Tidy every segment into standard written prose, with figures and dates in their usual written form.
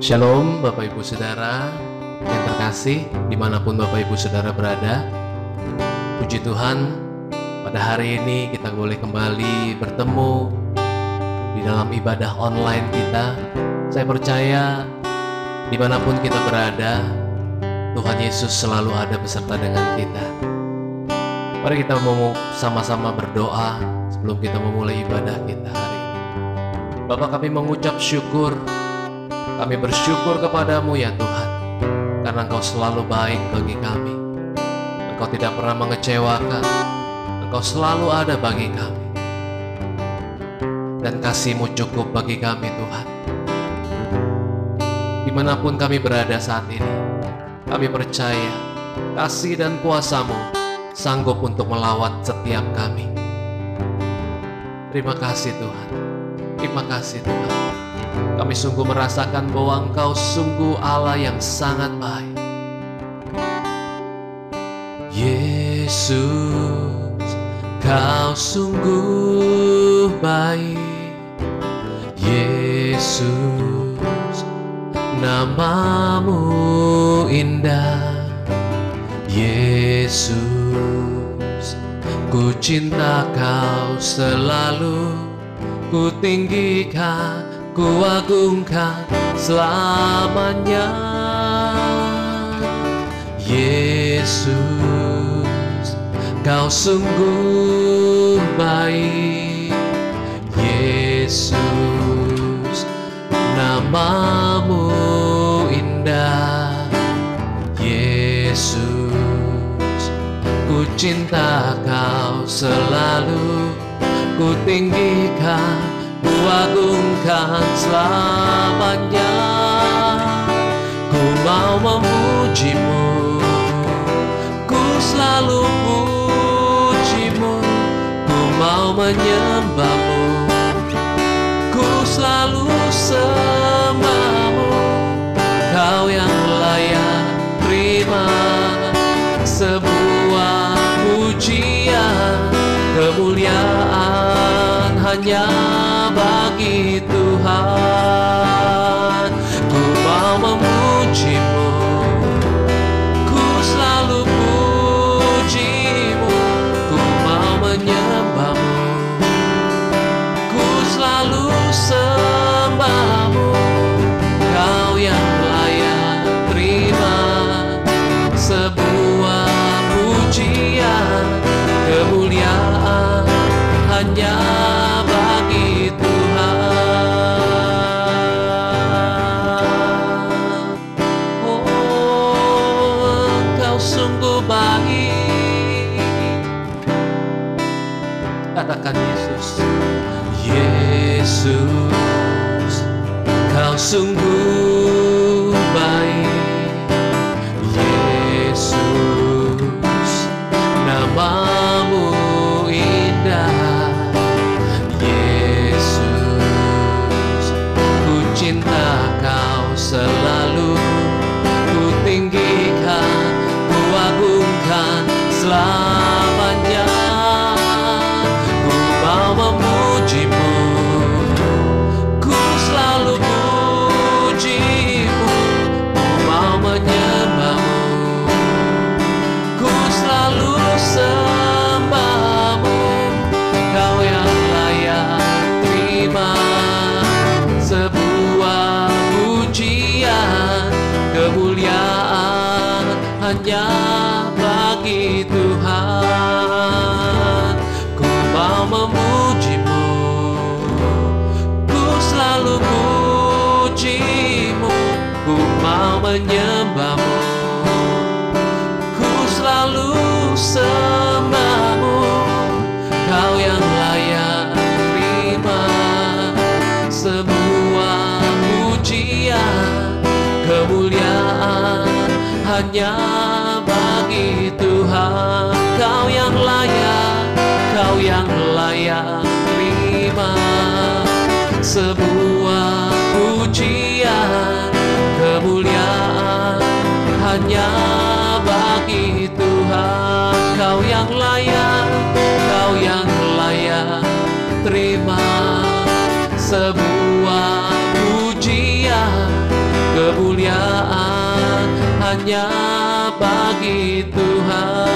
Shalom Bapak Ibu Saudara yang terkasih dimanapun Bapak Ibu Saudara berada. Puji Tuhan, pada hari ini kita boleh kembali bertemu di dalam ibadah online kita. Saya percaya dimanapun kita berada, Tuhan Yesus selalu ada beserta dengan kita. Mari kita mau sama-sama berdoa sebelum kita memulai ibadah kita hari ini. Bapak, kami mengucap syukur. Kami bersyukur kepadamu ya Tuhan, karena Engkau selalu baik bagi kami. Engkau tidak pernah mengecewakan. Engkau selalu ada bagi kami. Dan kasih-Mu cukup bagi kami Tuhan. Dimanapun kami berada saat ini, kami percaya kasih dan kuasa-Mu sanggup untuk melawat setiap kami. Terima kasih Tuhan. Terima kasih Tuhan. Kami sungguh merasakan bahwa Engkau sungguh Allah yang sangat baik. Yesus, Kau sungguh baik. Yesus, nama-Mu indah. Yesus, ku cinta Kau selalu. Ku tinggikan, ku agungkan selamanya. Yesus, Kau sungguh baik. Yesus, nama-Mu indah. Yesus, ku cinta Kau selalu. Ku tinggikan, ku agungkan selamanya. Ku mau memuji-Mu, ku selalu puji-Mu. Ku mau menyembah-Mu, ku selalu sembah-Mu. Kau yang layak terima sebuah pujian. Kemuliaan hanya bagi Tuhan. Ku mau memuji-Mu, ku selalu puji-Mu. Ku mau menyembah-Mu, ku selalu sembah-Mu. Kau yang layak terima sebuah pujian. Kemuliaan hanya bagi Tuhan. Oh, Engkau sungguh baik. Katakan Yesus. Yesus, Kau sungguh baik. Yesus, nama-Mu indah. Yesus, ku cinta Kau selalu. Ku tinggikan, ku agungkan selamanya. Ku mau memuji-Mu, ku selalu puji-Mu. Ku mau menyembah-Mu, ku selalu sembah-Mu. Kau yang layak terima sebuah pujian. Kemuliaan hanya bagi Tuhan. Ku mau memuji-Mu, ku selalu puji-Mu. Ku mau menyembah-Mu, ku selalu sembah-Mu. Kau yang layak terima sebuah pujian. Kemuliaan hanya bagi Tuhan. Kau yang layak, Kau yang layak terima sebuah pujian. Kemuliaan hanya bagi Tuhan. Kau yang layak, Kau yang layak terima sebuah pujian. kemuliaan hanya bagi Tuhan.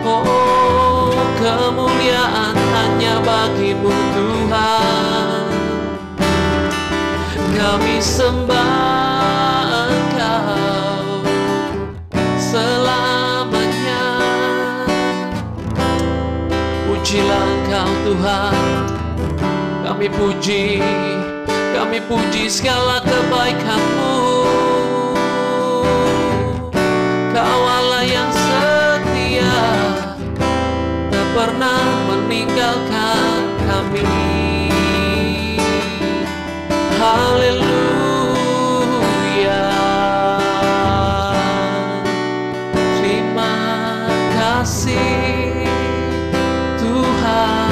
Oh, kemuliaan hanya bagimu Tuhan. Kami sembah Engkau selamanya. Pujilah Engkau Tuhan, kami puji segala kebaikan-Mu. Kau Allah yang setia, tak pernah meninggalkan kami. Haleluya. Terima kasih Tuhan.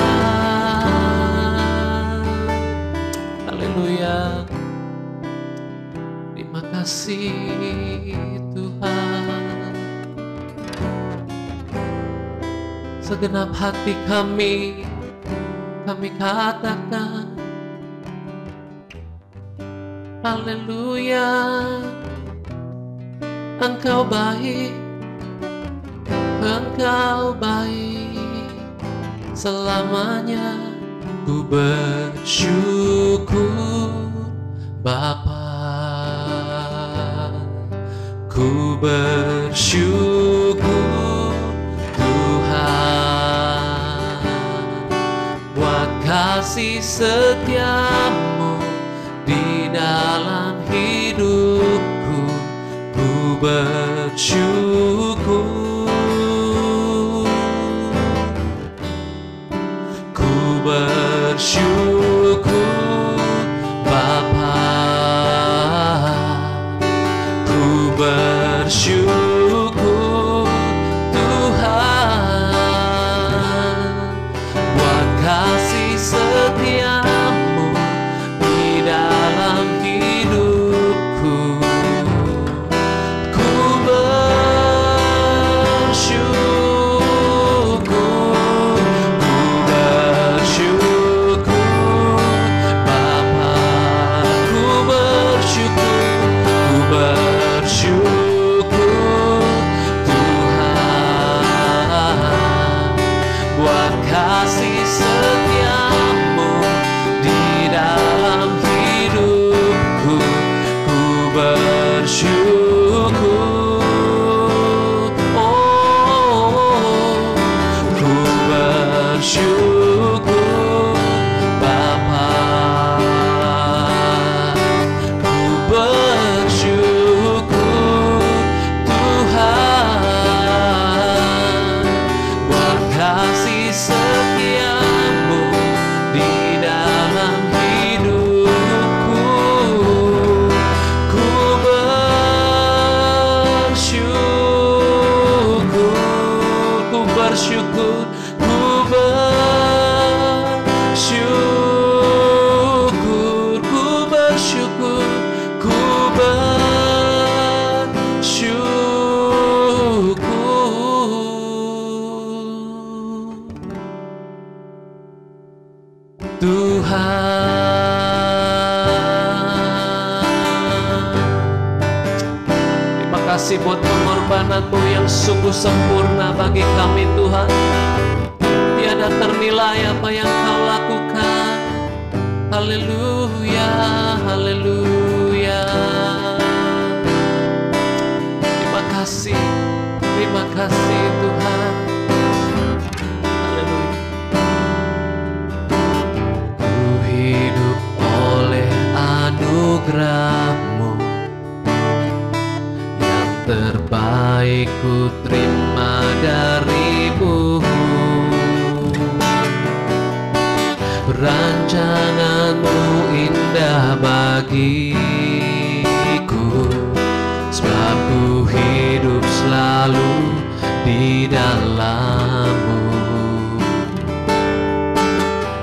Haleluya. Terima kasih Tuhan. Segenap hati kami katakan haleluya. Engkau baik, Engkau baik selamanya. Ku bersyukur Bapa, ku bersyukur Tuhan buat kasih setiamu di dalam hidupku. Ku bersyukur, ku bersyukur Bapa, ku bersyukur Tuhan buat kasih setiamu di dalam hidupku. Ku bersyukur, ku bersyukur Bapa, ku bersyukur, ku bersyukur Tuhan buat kasih setiamu di dalam hidupku. Ku bersyukur, oh, ku bersyukur Bapa, ku bersyukur Tuhan buat kasih setiamu di dalam hidupku. Ku bersyukur, ku bersyukur, ku bersyukur, ku bersyukur, ku bersyukur Tuhan. Terima kasih buat pengorbanan-Mu yang sungguh sempurna bagi kami Tuhan. Tiada ternilai apa yang Kau lakukan. Haleluya, haleluya. Terima kasih Tuhan. Haleluya. Ku hidup oleh anugerah-Mu, yang terbaik ku terima dari-Mu. Rancangan-Mu indah bagiku, sebab ku hidup selalu di dalam-Mu.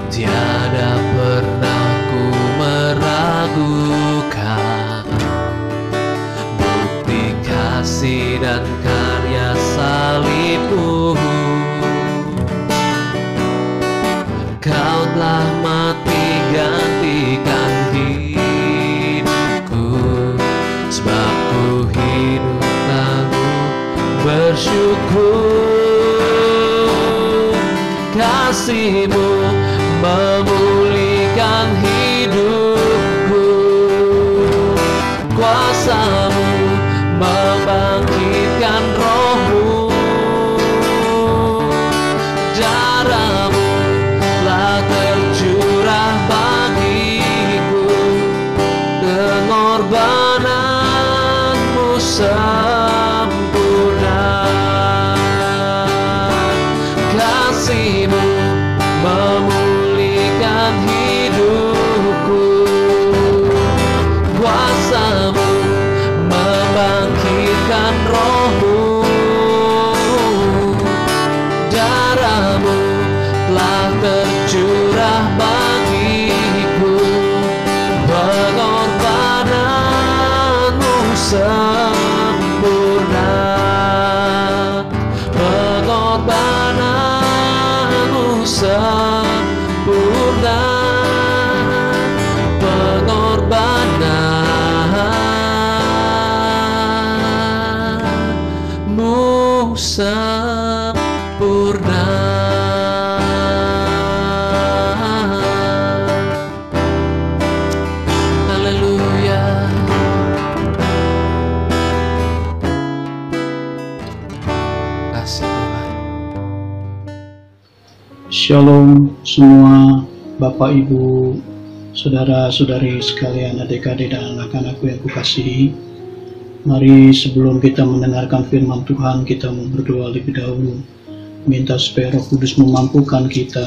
Tiada pernah ku meragukan bukti kasih dan karya salib-Mu. Kau telah mati bersyukur, kasih-Mu memulihkan hidupku, kuasa-Mu membangkitkan roh-Mu, darah-Mu telah tercurah bagiku, pengorbanan-Mu sempurna, kasih-Mu memulihkan hidupku, kuasa-Mu membangkitkan roh-Mu, darah-Mu telah tercurah bagiku, pengorbanan-Mu sempurna, pengorbanan-Mu sempurna, pengorbanan-Mu sempurna. Haleluya. Kasih Tuhan. Shalom semua Bapak Ibu, saudara-saudari sekalian, adik-adik dan anak-anakku yang kukasihi. Mari sebelum kita mendengarkan firman Tuhan, kita mau berdoa lebih dahulu. Minta supaya Roh Kudus memampukan kita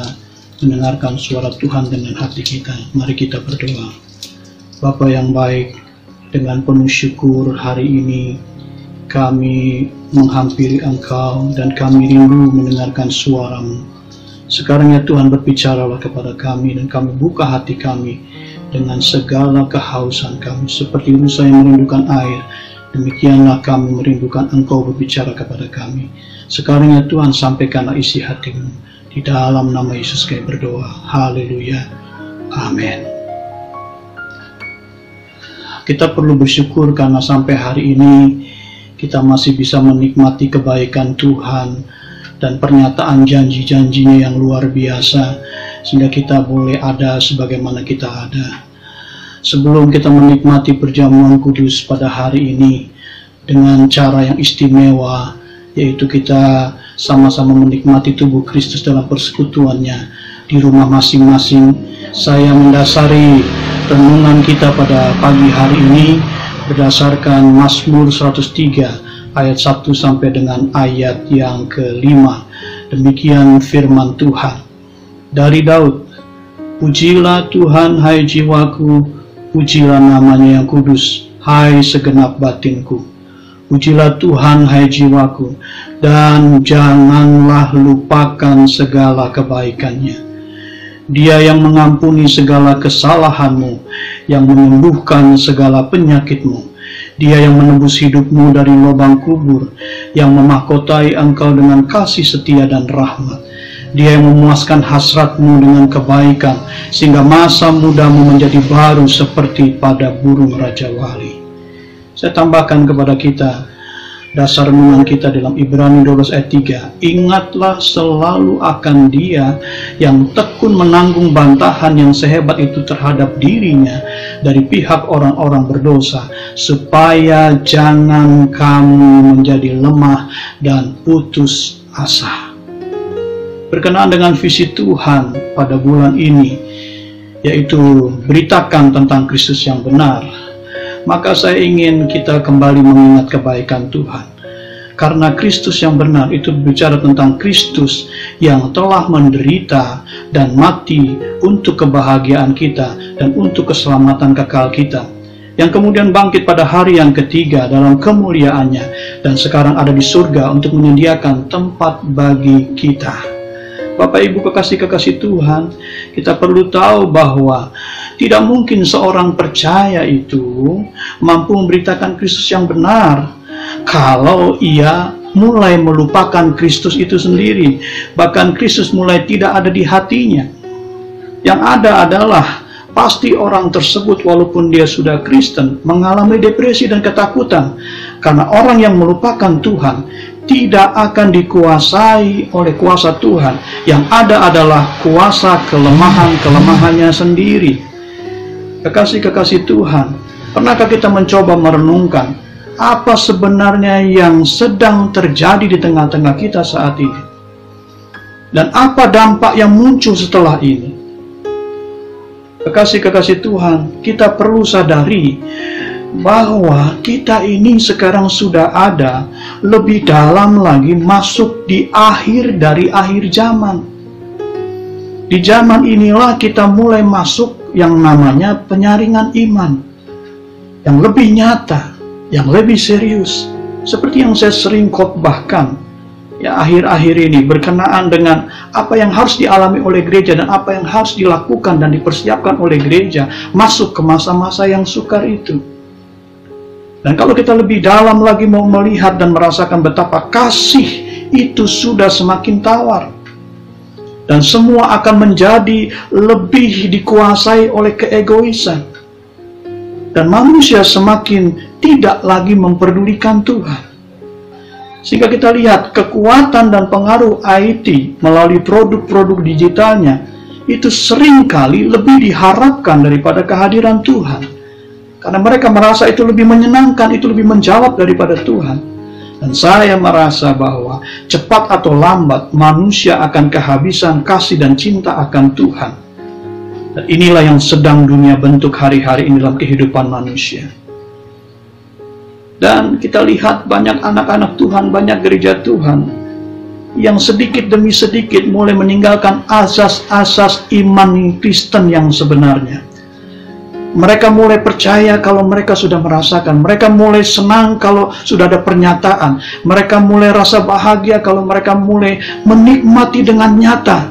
mendengarkan suara Tuhan dengan hati kita. Mari kita berdoa. Bapa yang baik, dengan penuh syukur hari ini kami menghampiri Engkau dan kami rindu mendengarkan suara-Mu. Sekarang ya Tuhan, berbicaralah kepada kami dan kami buka hati kami dengan segala kehausan kami. Seperti rusa yang merindukan air, demikianlah kami merindukan Engkau berbicara kepada kami. Sekarang ya Tuhan, sampaikanlah isi hati-Mu. Di dalam nama Yesus kami berdoa. Haleluya. Amin. Kita perlu bersyukur karena sampai hari ini kita masih bisa menikmati kebaikan Tuhan dan pernyataan janji-janjinya yang luar biasa, sehingga kita boleh ada sebagaimana kita ada. Sebelum kita menikmati perjamuan kudus pada hari ini dengan cara yang istimewa, yaitu kita sama-sama menikmati tubuh Kristus dalam persekutuannya di rumah masing-masing, saya mendasari renungan kita pada pagi hari ini berdasarkan Mazmur 103 ayat 1 sampai dengan ayat yang ke-5. Demikian firman Tuhan. Dari Daud, pujilah Tuhan hai jiwaku, pujilah namanya yang kudus, hai segenap batinku. Pujilah Tuhan hai jiwaku, dan janganlah lupakan segala kebaikannya. Dia yang mengampuni segala kesalahanmu, yang menyembuhkan segala penyakitmu. Dia yang menebus hidupmu dari lubang kubur, yang memahkotai engkau dengan kasih setia dan rahmat. Dia yang memuaskan hasratmu dengan kebaikan, sehingga masa mudamu menjadi baru seperti pada burung Raja Wali. Saya tambahkan kepada kita dasar renungan kita dalam Ibrani 12 ayat 3. Ingatlah selalu akan Dia yang tekun menanggung bantahan yang sehebat itu terhadap dirinya dari pihak orang-orang berdosa, supaya jangan kamu menjadi lemah dan putus asa. Berkenaan dengan visi Tuhan pada bulan ini, yaitu beritakan tentang Kristus yang benar, maka saya ingin kita kembali mengingat kebaikan Tuhan. Karena Kristus yang benar itu berbicara tentang Kristus yang telah menderita dan mati untuk kebahagiaan kita dan untuk keselamatan kekal kita, yang kemudian bangkit pada hari yang ketiga dalam kemuliaannya dan sekarang ada di surga untuk menyediakan tempat bagi kita. Bapak Ibu kekasih-kekasih Tuhan, kita perlu tahu bahwa tidak mungkin seorang percaya itu mampu memberitakan Kristus yang benar kalau ia mulai melupakan Kristus itu sendiri, bahkan Kristus mulai tidak ada di hatinya. Yang ada adalah pasti orang tersebut walaupun dia sudah Kristen mengalami depresi dan ketakutan, karena orang yang melupakan Tuhan tidak akan dikuasai oleh kuasa Tuhan. Yang ada adalah kuasa kelemahan-kelemahannya sendiri. Kekasih-kekasih Tuhan, pernahkah kita mencoba merenungkan apa sebenarnya yang sedang terjadi di tengah-tengah kita saat ini? Dan apa dampak yang muncul setelah ini? Kekasih-kekasih Tuhan, kita perlu sadari bahwa kita ini sekarang sudah ada lebih dalam lagi masuk di akhir dari akhir zaman. Di zaman inilah kita mulai masuk yang namanya penyaringan iman, yang lebih nyata, yang lebih serius. Seperti yang saya sering khotbahkan ya akhir-akhir ini berkenaan dengan apa yang harus dialami oleh gereja dan apa yang harus dilakukan dan dipersiapkan oleh gereja masuk ke masa-masa yang sukar itu. Dan kalau kita lebih dalam lagi mau melihat dan merasakan betapa kasih itu sudah semakin tawar, dan semua akan menjadi lebih dikuasai oleh keegoisan, dan manusia semakin tidak lagi memperdulikan Tuhan. Sehingga kita lihat kekuatan dan pengaruh IT melalui produk-produk digitalnya itu seringkali lebih diharapkan daripada kehadiran Tuhan. Karena mereka merasa itu lebih menyenangkan, itu lebih menjawab daripada Tuhan. Dan saya merasa bahwa cepat atau lambat manusia akan kehabisan kasih dan cinta akan Tuhan. Dan inilah yang sedang dunia bentuk hari-hari ini dalam kehidupan manusia. Dan kita lihat banyak anak-anak Tuhan, banyak gereja Tuhan yang sedikit demi sedikit mulai meninggalkan asas-asas iman Kristen yang sebenarnya. Mereka mulai percaya kalau mereka sudah merasakan. Mereka mulai senang kalau sudah ada pernyataan. Mereka mulai rasa bahagia kalau mereka mulai menikmati dengan nyata.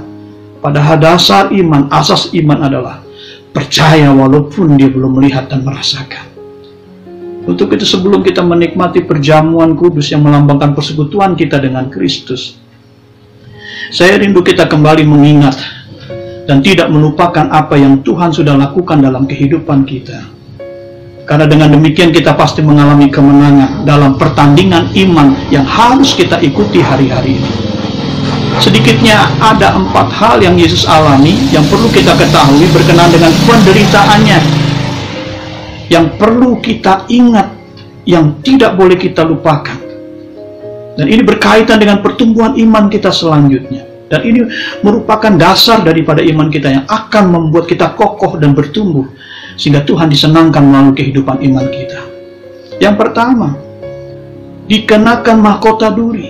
Padahal dasar iman, asas iman adalah percaya walaupun dia belum melihat dan merasakan. Untuk itu sebelum kita menikmati perjamuan kudus yang melambangkan persekutuan kita dengan Kristus, saya rindu kita kembali mengingat dan tidak melupakan apa yang Tuhan sudah lakukan dalam kehidupan kita. Karena dengan demikian kita pasti mengalami kemenangan dalam pertandingan iman yang harus kita ikuti hari-hari ini. Sedikitnya ada 4 hal yang Yesus alami yang perlu kita ketahui berkenaan dengan penderitaannya, yang perlu kita ingat, yang tidak boleh kita lupakan. Dan ini berkaitan dengan pertumbuhan iman kita selanjutnya. Dan ini merupakan dasar daripada iman kita yang akan membuat kita kokoh dan bertumbuh, sehingga Tuhan disenangkan melalui kehidupan iman kita. Yang pertama, dikenakan mahkota duri.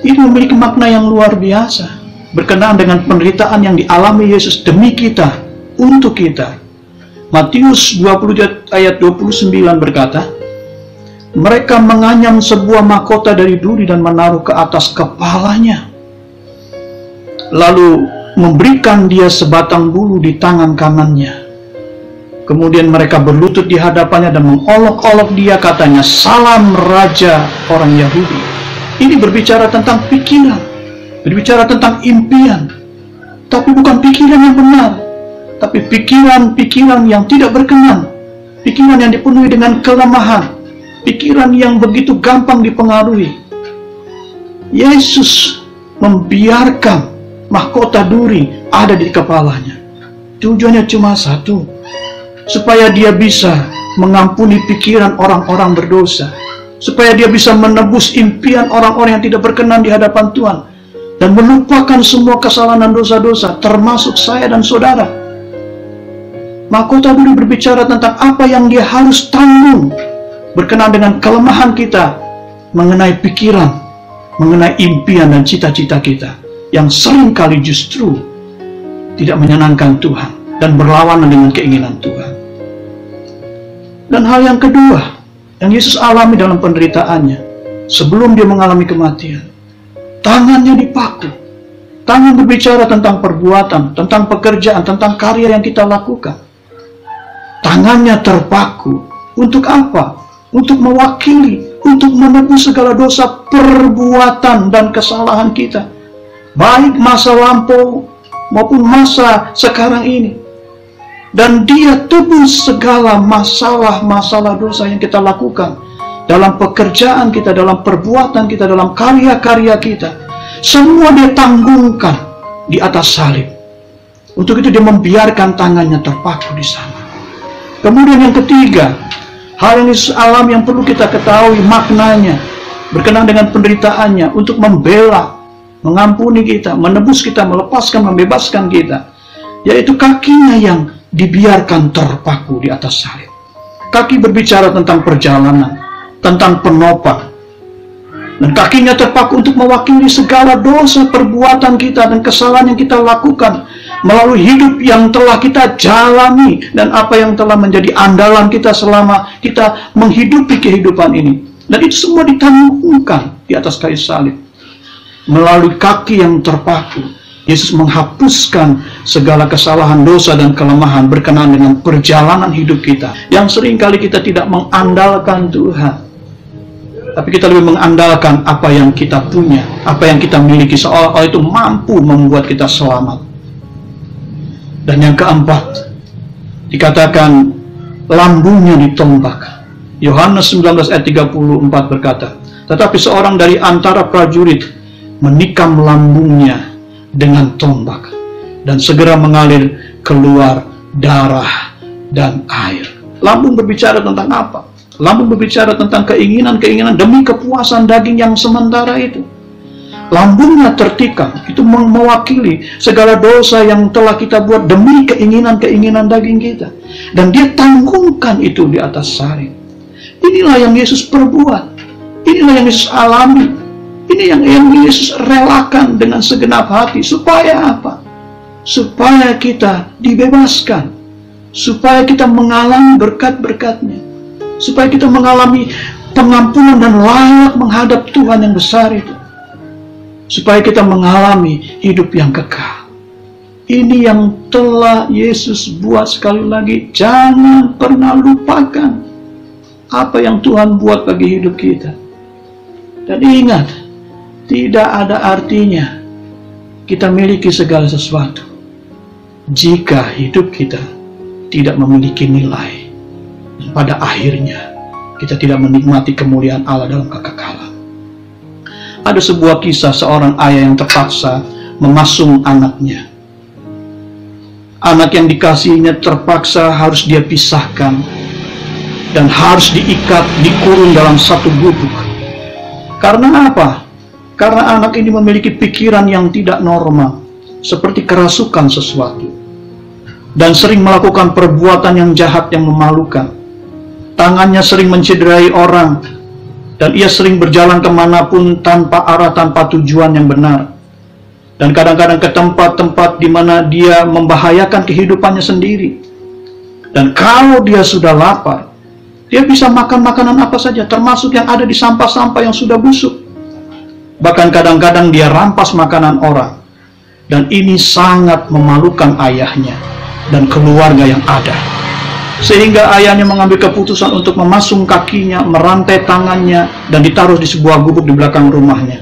Ini memiliki makna yang luar biasa, berkenaan dengan penderitaan yang dialami Yesus demi kita, untuk kita. Matius 20 ayat 29 berkata, mereka menganyam sebuah mahkota dari duri dan menaruh ke atas kepalanya, lalu memberikan dia sebatang bulu di tangan kanannya. Kemudian mereka berlutut di hadapannya dan mengolok-olok dia, katanya, salam Raja orang Yahudi. Ini berbicara tentang pikiran, berbicara tentang impian, tapi bukan pikiran yang benar, tapi pikiran-pikiran yang tidak berkenan, pikiran yang dipenuhi dengan kelemahan, pikiran yang begitu gampang dipengaruhi. Yesus membiarkan mahkota duri ada di kepalanya. Tujuannya cuma satu, supaya dia bisa mengampuni pikiran orang-orang berdosa, supaya dia bisa menebus impian orang-orang yang tidak berkenan di hadapan Tuhan, dan melupakan semua kesalahan dan dosa-dosa, termasuk saya dan saudara. Mahkota duri berbicara tentang apa yang dia harus tanggung berkenaan dengan kelemahan kita, mengenai pikiran, mengenai impian dan cita-cita kita yang seringkali justru tidak menyenangkan Tuhan dan berlawanan dengan keinginan Tuhan. Dan hal yang kedua yang Yesus alami dalam penderitaannya sebelum dia mengalami kematian, tangannya dipaku. Tangan berbicara tentang perbuatan, tentang pekerjaan, tentang karya yang kita lakukan. Tangannya terpaku. Untuk apa? Untuk mewakili, untuk menebus segala dosa, perbuatan dan kesalahan kita, baik masa lampau maupun masa sekarang ini. Dan dia tebus segala masalah-masalah dosa yang kita lakukan, dalam pekerjaan kita, dalam perbuatan kita, dalam karya-karya kita. Semua dia tanggungkan di atas salib. Untuk itu dia membiarkan tangannya terpaku di sana. Kemudian yang ketiga, hal yang Yesus alami yang perlu kita ketahui maknanya berkenaan dengan penderitaannya untuk membela, mengampuni kita, menebus kita, melepaskan, membebaskan kita, yaitu kakinya yang dibiarkan terpaku di atas salib. Kaki berbicara tentang perjalanan, tentang penopang, dan kakinya terpaku untuk mewakili segala dosa perbuatan kita dan kesalahan yang kita lakukan melalui hidup yang telah kita jalani dan apa yang telah menjadi andalan kita selama kita menghidupi kehidupan ini. Dan itu semua ditanggungkan di atas kayu salib. Melalui kaki yang terpaku, Yesus menghapuskan segala kesalahan, dosa, dan kelemahan berkenaan dengan perjalanan hidup kita, yang seringkali kita tidak mengandalkan Tuhan, tapi kita lebih mengandalkan apa yang kita punya, apa yang kita miliki, seolah-olah itu mampu membuat kita selamat. Dan yang keempat, dikatakan lambungnya ditombak. Yohanes 19 ayat 34 berkata, tetapi seorang dari antara prajurit menikam lambungnya dengan tombak, dan segera mengalir keluar darah dan air. Lambung berbicara tentang apa? Lambung berbicara tentang keinginan-keinginan demi kepuasan daging yang sementara itu. Lambungnya tertikam, itu mewakili segala dosa yang telah kita buat demi keinginan-keinginan daging kita. Dan dia tanggungkan itu di atas salib. Inilah yang Yesus perbuat. Inilah yang Yesus alami. Ini yang Yesus relakan dengan segenap hati. Supaya apa? Supaya kita dibebaskan. Supaya kita mengalami berkat-berkatnya. Supaya kita mengalami pengampunan dan layak menghadap Tuhan yang besar itu. Supaya kita mengalami hidup yang kekal. Ini yang telah Yesus buat. Sekali lagi, jangan pernah lupakan apa yang Tuhan buat bagi hidup kita. Dan ingat, tidak ada artinya kita miliki segala sesuatu jika hidup kita tidak memiliki nilai. Dan pada akhirnya kita tidak menikmati kemuliaan Allah dalam kekekalan. Ada sebuah kisah seorang ayah yang terpaksa memasung anaknya. Anak yang dikasihinya terpaksa harus dia pisahkan dan harus diikat, dikurung dalam satu gubuk. Karena apa? Karena anak ini memiliki pikiran yang tidak normal, seperti kerasukan sesuatu, dan sering melakukan perbuatan yang jahat yang memalukan. Tangannya sering mencederai orang, dan ia sering berjalan kemanapun tanpa arah, tanpa tujuan yang benar. Dan kadang-kadang ke tempat-tempat di mana dia membahayakan kehidupannya sendiri. Dan kalau dia sudah lapar, dia bisa makan makanan apa saja, termasuk yang ada di sampah-sampah yang sudah busuk. Bahkan kadang-kadang dia rampas makanan orang. Dan ini sangat memalukan ayahnya dan keluarga yang ada. Sehingga ayahnya mengambil keputusan untuk memasung kakinya, merantai tangannya, dan ditaruh di sebuah gubuk di belakang rumahnya.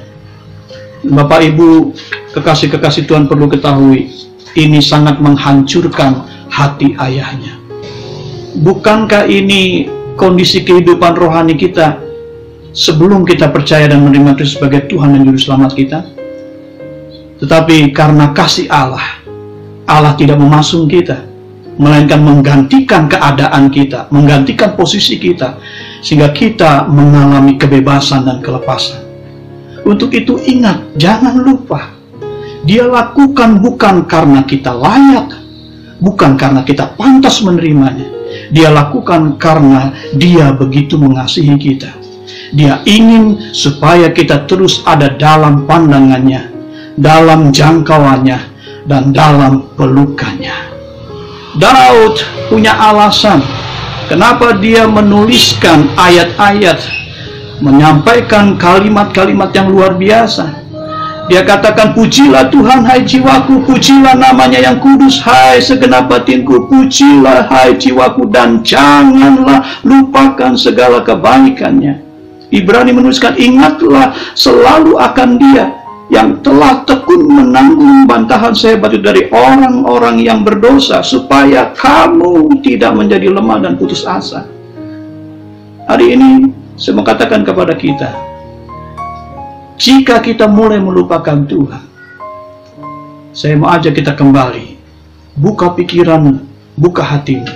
Bapak Ibu, kekasih-kekasih Tuhan perlu ketahui, ini sangat menghancurkan hati ayahnya. Bukankah ini kondisi kehidupan rohani kita sebelum kita percaya dan menerima Kristus sebagai Tuhan dan Juru Selamat kita? Tetapi karena kasih Allah, Allah tidak memasung kita, melainkan menggantikan keadaan kita, menggantikan posisi kita, sehingga kita mengalami kebebasan dan kelepasan. Untuk itu ingat, jangan lupa, dia lakukan bukan karena kita layak, bukan karena kita pantas menerimanya. Dia lakukan karena dia begitu mengasihi kita. Dia ingin supaya kita terus ada dalam pandangannya, dalam jangkauannya, dan dalam pelukannya. Daud punya alasan kenapa dia menuliskan ayat-ayat, menyampaikan kalimat-kalimat yang luar biasa. Dia katakan, pujilah Tuhan hai jiwaku, pujilah namanya yang kudus hai segenap batinku, pujilah hai jiwaku, dan janganlah lupakan segala kebaikannya. Ibrani menuliskan, ingatlah selalu akan dia yang telah tekun menanggung bantahan sehebat itu dari orang-orang yang berdosa, supaya kamu tidak menjadi lemah dan putus asa. Hari ini Saya mau katakan kepada kita, jika kita mulai melupakan Tuhan, saya mau ajak kita kembali, buka pikiran, buka hatimu,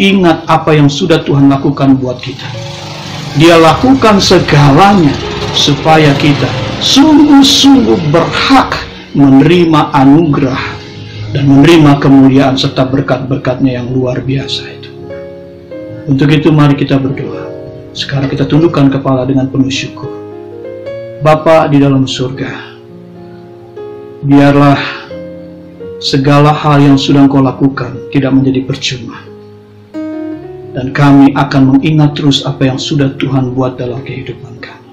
ingat apa yang sudah Tuhan lakukan buat kita. Dia lakukan segalanya supaya kita sungguh-sungguh berhak menerima anugerah dan menerima kemuliaan serta berkat-berkatnya yang luar biasa itu. Untuk itu mari kita berdoa. Sekarang kita tundukkan kepala dengan penuh syukur. Bapa di dalam surga, biarlah segala hal yang sudah Engkau lakukan tidak menjadi percuma. Dan kami akan mengingat terus apa yang sudah Tuhan buat dalam kehidupan kami.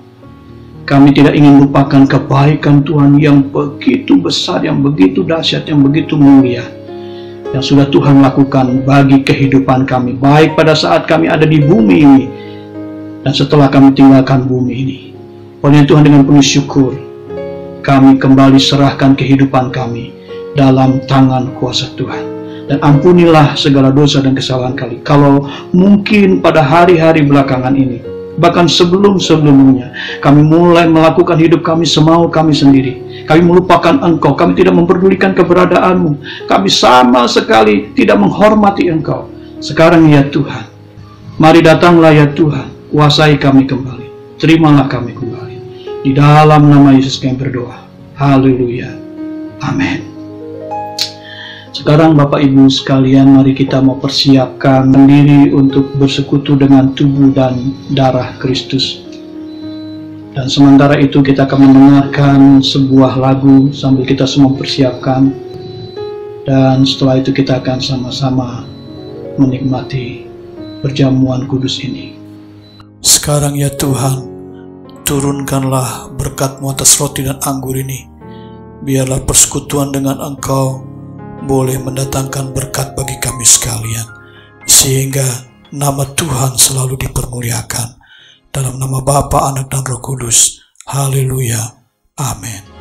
Kami tidak ingin lupakan kebaikan Tuhan yang begitu besar, yang begitu dahsyat, yang begitu mulia, yang sudah Tuhan lakukan bagi kehidupan kami, baik pada saat kami ada di bumi ini, dan setelah kami tinggalkan bumi ini. Oleh Tuhan, dengan penuh syukur, kami kembali serahkan kehidupan kami dalam tangan kuasa Tuhan. Dan ampunilah segala dosa dan kesalahan kami. Kalau mungkin pada hari-hari belakangan ini, bahkan sebelum-sebelumnya, kami mulai melakukan hidup kami semau kami sendiri. Kami melupakan Engkau, kami tidak memperdulikan keberadaanmu. Kami sama sekali tidak menghormati Engkau. Sekarang ya Tuhan, mari datanglah ya Tuhan, kuasai kami kembali. Terimalah kami kembali. Di dalam nama Yesus kami berdoa. Haleluya. Amin. Sekarang Bapak Ibu sekalian, mari kita mau persiapkan diri untuk bersekutu dengan tubuh dan darah Kristus. Dan sementara itu kita akan mendengarkan sebuah lagu sambil kita semua persiapkan. Dan setelah itu kita akan sama-sama menikmati perjamuan kudus ini. Sekarang ya Tuhan, turunkanlah berkat-Mu atas roti dan anggur ini. Biarlah persekutuan dengan Engkau boleh mendatangkan berkat bagi kami sekalian, sehingga nama Tuhan selalu dipermuliakan. Dalam nama Bapa, Anak, dan Roh Kudus. Haleluya. Amin.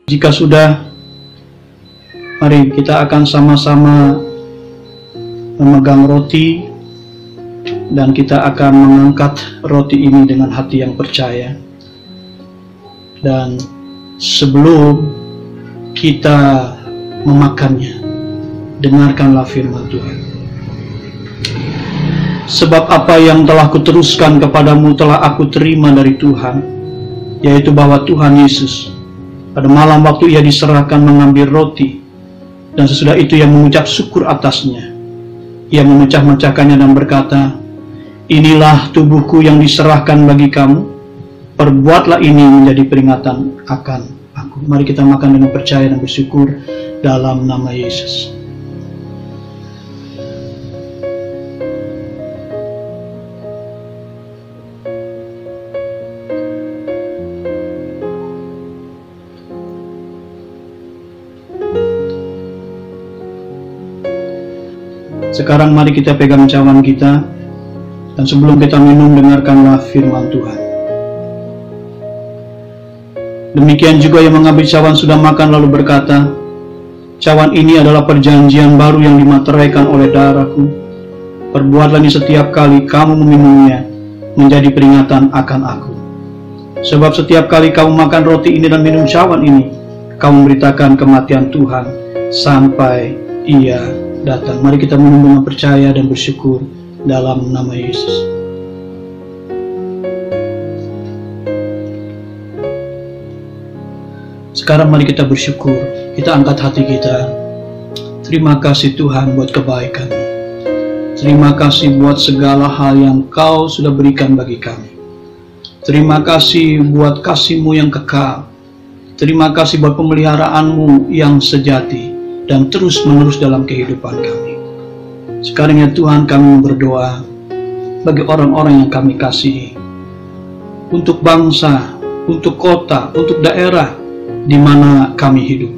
Jika sudah, mari kita akan sama-sama memegang roti dan kita akan mengangkat roti ini dengan hati yang percaya. Dan sebelum kita memakannya, dengarkanlah firman Tuhan. Sebab apa yang telah kuteruskan kepadamu telah aku terima dari Tuhan, yaitu bahwa Tuhan Yesus pada malam waktu ia diserahkan mengambil roti, dan sesudah itu ia mengucap syukur atasnya. Ia memecah-mecahkannya dan berkata, inilah tubuhku yang diserahkan bagi kamu, perbuatlah ini menjadi peringatan akan aku. Mari kita makan dengan percaya dan bersyukur dalam nama Yesus. Sekarang mari kita pegang cawan kita, dan sebelum kita minum, dengarkanlah firman Tuhan. Demikian juga yang mengambil cawan sudah makan lalu berkata, cawan ini adalah perjanjian baru yang dimateraikan oleh darahku. Perbuatlah ini setiap kali kamu meminumnya, menjadi peringatan akan aku. Sebab setiap kali kamu makan roti ini dan minum cawan ini, kamu memberitakan kematian Tuhan sampai ia datang. Mari kita minum dengan percaya dan bersyukur dalam nama Yesus. Sekarang mari kita bersyukur. Kita angkat hati kita. Terima kasih Tuhan buat kebaikan. Terima kasih buat segala hal yang Kau sudah berikan bagi kami. Terima kasih buat kasih-Mu yang kekal. Terima kasih buat pemeliharaanmu yang sejati dan terus-menerus dalam kehidupan kami. Sekarang ya Tuhan, kami berdoa bagi orang-orang yang kami kasihi, untuk bangsa, untuk kota, untuk daerah di mana kami hidup.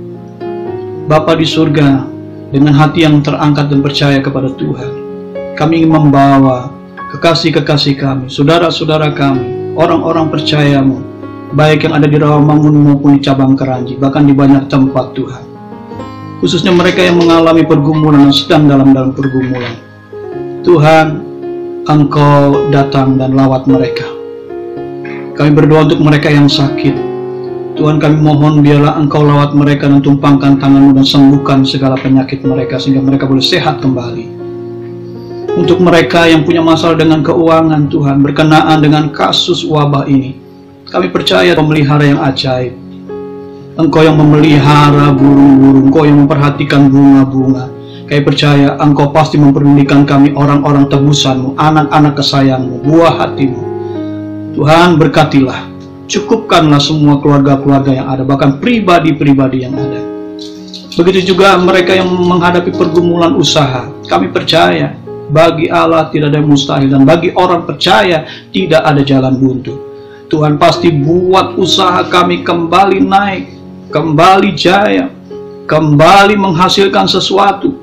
Bapa di surga, dengan hati yang terangkat dan percaya kepada Tuhan, kami ingin membawa kekasih-kekasih kami, saudara-saudara kami, orang-orang percayamu, baik yang ada di Rawamangun maupun di cabang Keranji, bahkan di banyak tempat Tuhan. Khususnya mereka yang mengalami pergumulan dan sedang dalam pergumulan. Tuhan, Engkau datang dan lawat mereka. Kami berdoa untuk mereka yang sakit. Tuhan, kami mohon biarlah Engkau lawat mereka dan tumpangkan tangan-Mu dan sembuhkan segala penyakit mereka sehingga mereka boleh sehat kembali. Untuk mereka yang punya masalah dengan keuangan, Tuhan, berkenaan dengan kasus wabah ini, kami percaya pemelihara yang ajaib. Engkau yang memelihara burung-burung, Engkau yang memperhatikan bunga-bunga. Kami percaya Engkau pasti memperdulikan kami, orang-orang tebusan-Mu, anak-anak kesayang-Mu, buah hati-Mu. Tuhan, berkatilah. Cukupkanlah semua keluarga-keluarga yang ada, bahkan pribadi-pribadi yang ada. Begitu juga mereka yang menghadapi pergumulan usaha. Kami percaya, bagi Allah tidak ada yang mustahil, dan bagi orang percaya tidak ada jalan buntu. Tuhan pasti buat usaha kami kembali naik, kembali jaya, kembali menghasilkan sesuatu.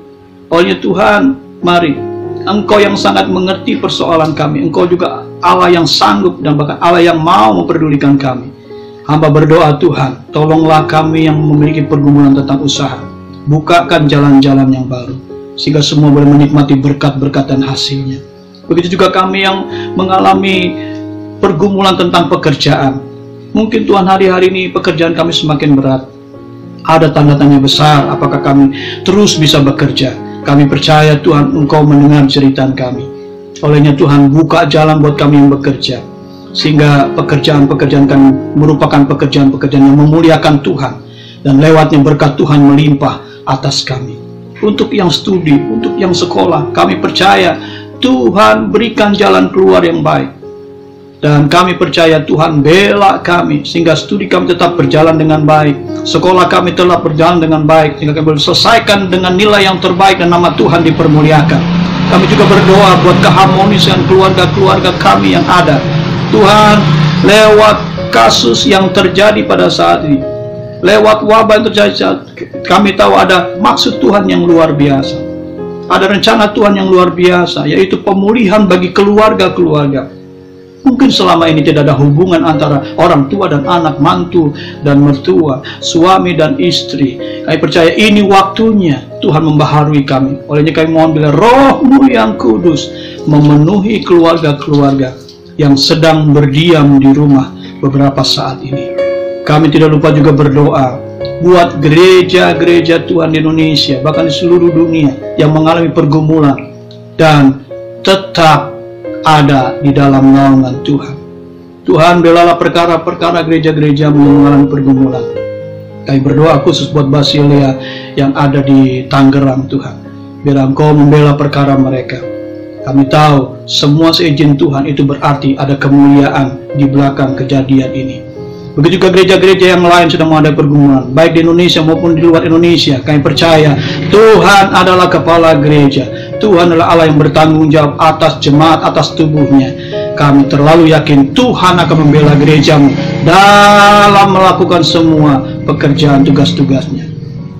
Oleh Tuhan, mari, Engkau yang sangat mengerti persoalan kami, Engkau juga Allah yang sanggup dan bahkan Allah yang mau memperdulikan kami. Hamba berdoa, Tuhan, tolonglah kami yang memiliki pergumulan tentang usaha. Bukakan jalan-jalan yang baru, sehingga semua boleh menikmati berkat-berkat dan hasilnya. Begitu juga kami yang mengalami pergumulan tentang pekerjaan. Mungkin Tuhan, hari-hari ini pekerjaan kami semakin berat. Ada tanda-tanya besar, apakah kami terus bisa bekerja? Kami percaya Tuhan, Engkau mendengar jeritan kami. Olehnya Tuhan, buka jalan buat kami yang bekerja, sehingga pekerjaan-pekerjaan kami merupakan pekerjaan-pekerjaan yang memuliakan Tuhan, dan lewatnya berkat Tuhan melimpah atas kami. Untuk yang studi, untuk yang sekolah, kami percaya Tuhan berikan jalan keluar yang baik. Dan kami percaya Tuhan bela kami, sehingga studi kami tetap berjalan dengan baik, sekolah kami tetap berjalan dengan baik, sehingga kami boleh selesaikan dengan nilai yang terbaik dan nama Tuhan dipermuliakan. Kami juga berdoa buat keharmonisan keluarga-keluarga kami yang ada. Tuhan, lewat kasus yang terjadi pada saat ini, lewat wabah yang terjadi, kami tahu ada maksud Tuhan yang luar biasa. Ada rencana Tuhan yang luar biasa, yaitu pemulihan bagi keluarga-keluarga. Mungkin selama ini tidak ada hubungan antara orang tua dan anak, mantu dan mertua, suami dan istri. Kami percaya ini waktunya Tuhan membaharui kami. Olehnya kami mohon bila Roh-Mu yang kudus memenuhi keluarga-keluarga yang sedang berdiam di rumah beberapa saat ini. Kami tidak lupa juga berdoa buat gereja-gereja Tuhan di Indonesia, bahkan di seluruh dunia yang mengalami pergumulan dan tetap ada di dalam naungan Tuhan. Tuhan, belalah perkara-perkara gereja-gereja yang mengalami pergumulan. Kami berdoa khusus buat Basilia yang ada di Tangerang, Tuhan. Biar Engkau membela perkara mereka. Kami tahu semua seizin Tuhan itu berarti ada kemuliaan di belakang kejadian ini. Begitu juga gereja-gereja yang lain sedang menghadapi pergumulan, baik di Indonesia maupun di luar Indonesia. Kami percaya Tuhan adalah kepala gereja. Tuhan adalah Allah yang bertanggung jawab atas jemaat, atas tubuhnya. Kami terlalu yakin Tuhan akan membela gerejamu dalam melakukan semua pekerjaan tugas-tugasnya.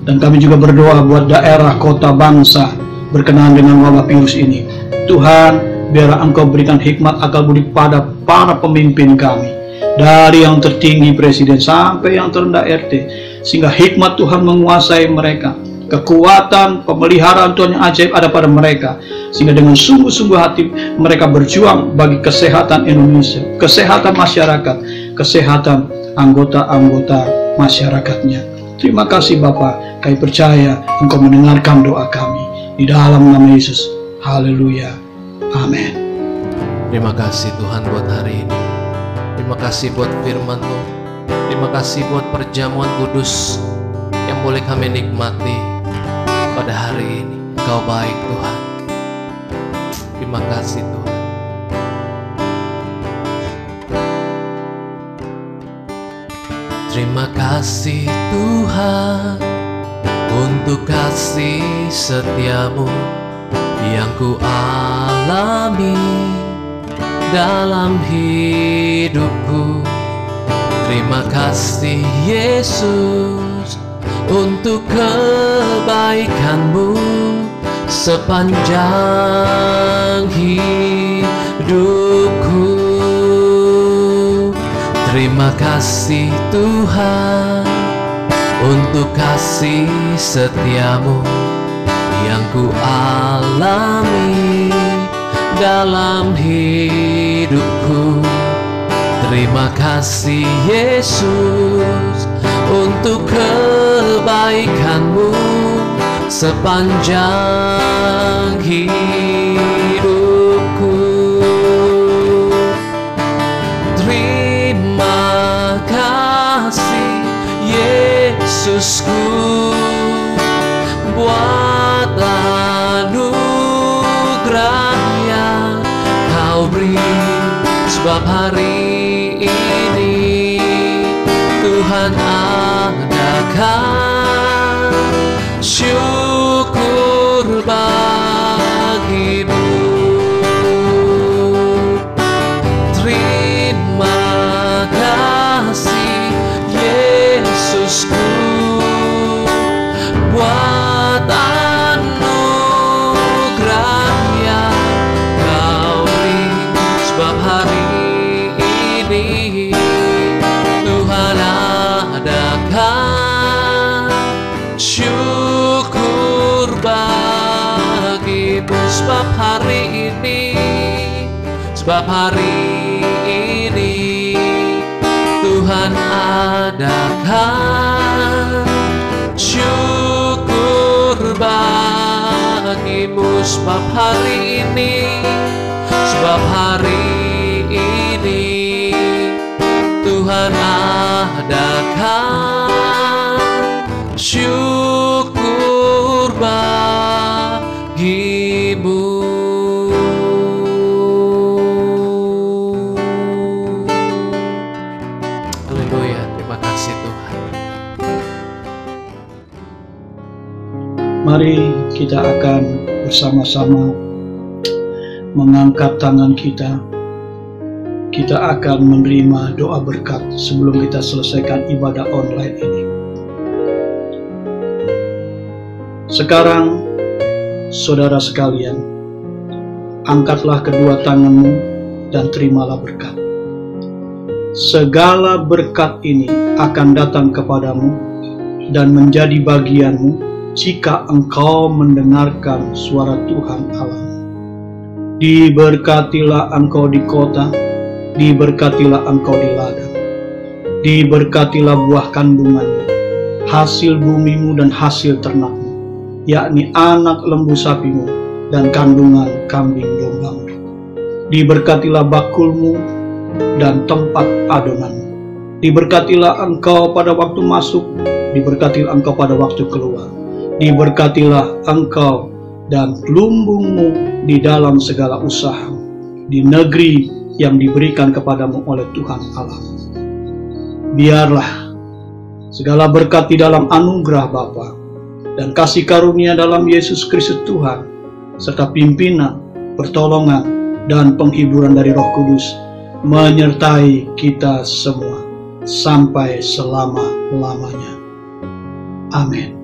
Dan kami juga berdoa buat daerah, kota, bangsa berkenaan dengan wabah virus ini. Tuhan, biarlah Engkau berikan hikmat akal budi pada para pemimpin kami, dari yang tertinggi presiden sampai yang terendah RT, sehingga hikmat Tuhan menguasai mereka. Kekuatan pemeliharaan Tuhan yang ajaib ada pada mereka, sehingga dengan sungguh-sungguh hati mereka berjuang bagi kesehatan Indonesia, kesehatan masyarakat, kesehatan anggota-anggota masyarakatnya. Terima kasih Bapa, kami percaya Engkau mendengarkan doa kami di dalam nama Yesus. Haleluya, amin. Terima kasih Tuhan buat hari ini. Terima kasih buat firman-Mu. Terima kasih buat perjamuan kudus yang boleh kami nikmati pada hari ini. Engkau baik Tuhan. Terima kasih Tuhan. Terima kasih Tuhan untuk kasih setia-Mu yang ku alami dalam hidupku. Terima kasih Yesus untuk kebaikan-Mu sepanjang hidupku. Terima kasih Tuhan untuk kasih setia-Mu yang ku alami dalam hidupku. Terima kasih Yesus untuk kebaikan-Mu sepanjang hidupku. Terima kasih Yesusku buat anugerah yang Kau beri, sebab hari ini Tuhan adakan syukur bagi-Mu. Terima kasih Yesusku buat anugerah yang Kau beri, sebab hari ini Tuhan adakan syukur bagi-Mu. Sebab hari ini Tuhan adakan syukur bagi-Mu. Sebab hari ini Tuhan adakan syukur bagi-Mu. Haleluya, terima kasih Tuhan. Mari kita akan bersama-sama mengangkat tangan kita. Kita akan menerima doa berkat sebelum kita selesaikan ibadah online ini. Sekarang, saudara sekalian, angkatlah kedua tanganmu dan terimalah berkat. Segala berkat ini akan datang kepadamu dan menjadi bagianmu jika engkau mendengarkan suara Tuhan Allah. Diberkatilah engkau di kota, diberkatilah engkau di ladang, diberkatilah buah kandunganmu, hasil bumimu dan hasil ternakmu, yakni anak lembu sapimu dan kandungan kambing dombamu. Diberkatilah bakulmu dan tempat adonanmu. Diberkatilah engkau pada waktu masuk, diberkatilah engkau pada waktu keluar. Diberkatilah engkau dan lumbungmu di dalam segala usaha di negeri yang diberikan kepadamu oleh Tuhan Allah. Biarlah segala berkat di dalam anugerah Bapa dan kasih karunia dalam Yesus Kristus Tuhan, serta pimpinan, pertolongan, dan penghiburan dari Roh Kudus menyertai kita semua sampai selama-lamanya. Amin.